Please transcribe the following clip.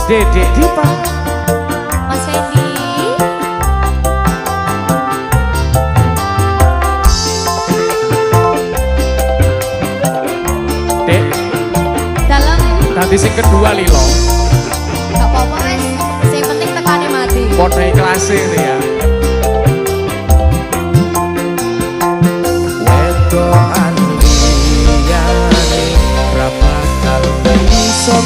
Dedek Dipa, Mas Fendi. Dek, Dalam tadi sing kedua lilo. gak apa-apa mas, yang penting tekannya mati. Podo ikhlas ini ya. Wedokan liyane ra bakal iso